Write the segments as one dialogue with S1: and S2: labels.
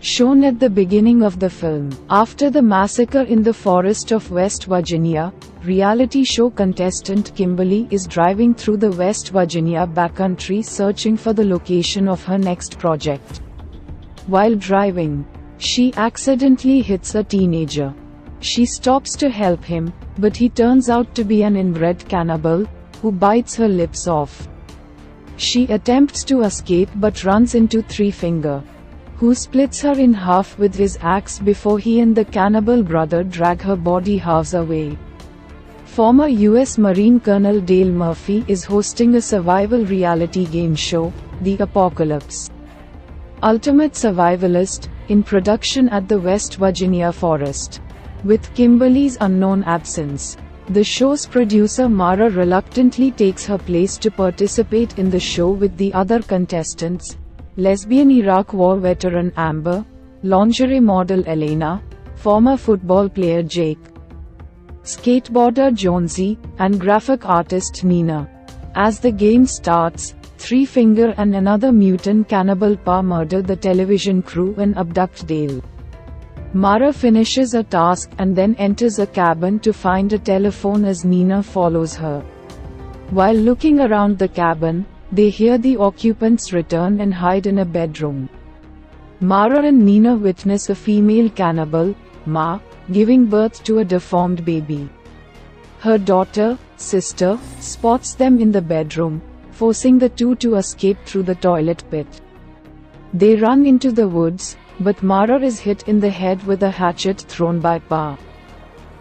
S1: shown at the beginning of the film. After the massacre in the forest of West Virginia, reality show contestant Kimberly is driving through the West Virginia backcountry searching for the location of her next project. While driving, she accidentally hits a teenager. She stops to help him, but he turns out to be an inbred cannibal, who bites her lips off. She attempts to escape but runs into Three Finger, who splits her in half with his axe before he and the cannibal brother drag her body halves away. Former U.S. Marine Colonel Dale Murphy is hosting a survival reality game show, The Apocalypse Ultimate Survivalist, in production at the West Virginia Forest. With Kimberly's unknown absence, the show's producer Mara reluctantly takes her place to participate in the show with the other contestants: lesbian Iraq War veteran Amber, lingerie model Elena, former football player Jake, skateboarder Jonesy, and graphic artist Nina. As the game starts, Three Finger and another mutant cannibal Pa murder the television crew and abduct Dale. Mara finishes a task and then enters a cabin to find a telephone as Nina follows her. While looking around the cabin, they hear the occupants return and hide in a bedroom. Mara and Nina witness a female cannibal, Ma, giving birth to a deformed baby. Her daughter, sister, spots them in the bedroom, forcing the two to escape through the toilet pit. They run into the woods, but Mara is hit in the head with a hatchet thrown by Pa.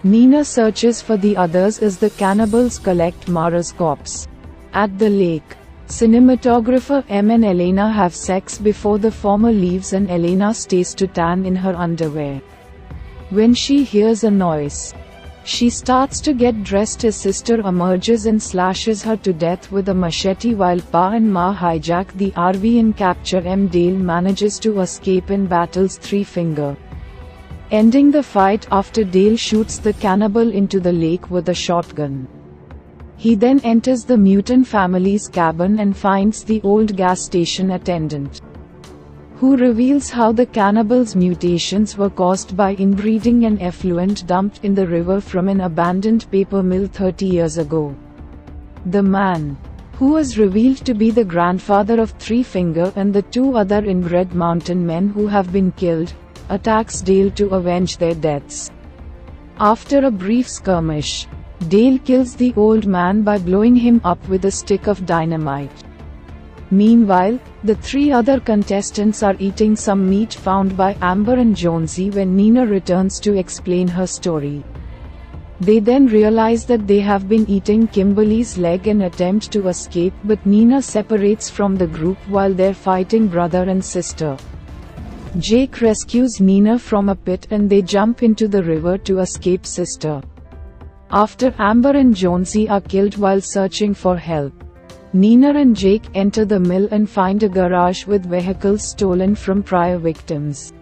S1: Nina searches for the others as the cannibals collect Mara's corpse. At the lake, cinematographer M and Elena have sex before the former leaves and Elena stays to tan in her underwear. When she hears a noise, she starts to get dressed as sister emerges and slashes her to death with a machete while Pa and Ma hijack the RV and capture M. Dale manages to escape and battles Three Finger, ending the fight after Dale shoots the cannibal into the lake with a shotgun. He then enters the mutant family's cabin and finds the old gas station attendant, who reveals how the cannibals' mutations were caused by inbreeding and effluent dumped in the river from an abandoned paper mill 30 years ago. The man, who was revealed to be the grandfather of Three Finger and the two other inbred mountain men who have been killed, attacks Dale to avenge their deaths. After a brief skirmish, Dale kills the old man by blowing him up with a stick of dynamite. Meanwhile, the three other contestants are eating some meat found by Amber and Jonesy when Nina returns to explain her story. They then realize that they have been eating Kimberly's leg and attempt to escape, but Nina separates from the group while they're fighting brother and sister. Jake rescues Nina from a pit and they jump into the river to escape sister. After Amber and Jonesy are killed while searching for help, Nina and Jake enter the mill and find a garage with vehicles stolen from prior victims.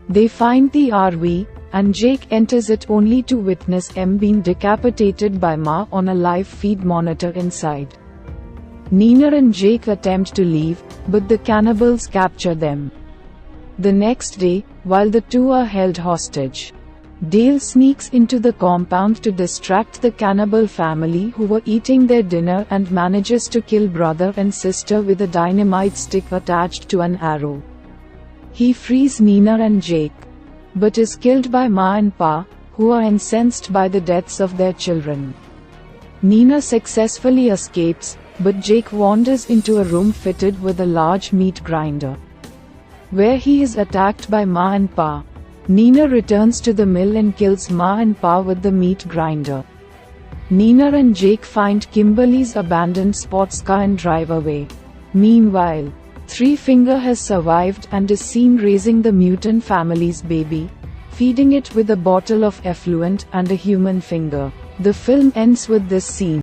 S1: They find the RV, and Jake enters it only to witness M being decapitated by Ma on a live feed monitor inside. Nina and Jake attempt to leave, but the cannibals capture them. The next day, while the two are held hostage, Dale sneaks into the compound to distract the cannibal family who were eating their dinner and manages to kill brother and sister with a dynamite stick attached to an arrow. He frees Nina and Jake, but is killed by Ma and Pa, who are incensed by the deaths of their children. Nina successfully escapes, but Jake wanders into a room fitted with a large meat grinder, where he is attacked by Ma and Pa. Nina returns to the mill and kills Ma and Pa with the meat grinder. Nina and Jake find Kimberly's abandoned sports car and drive away. Meanwhile, Three Finger has survived and is seen raising the mutant family's baby, feeding it with a bottle of effluent and a human finger. The film ends with this scene.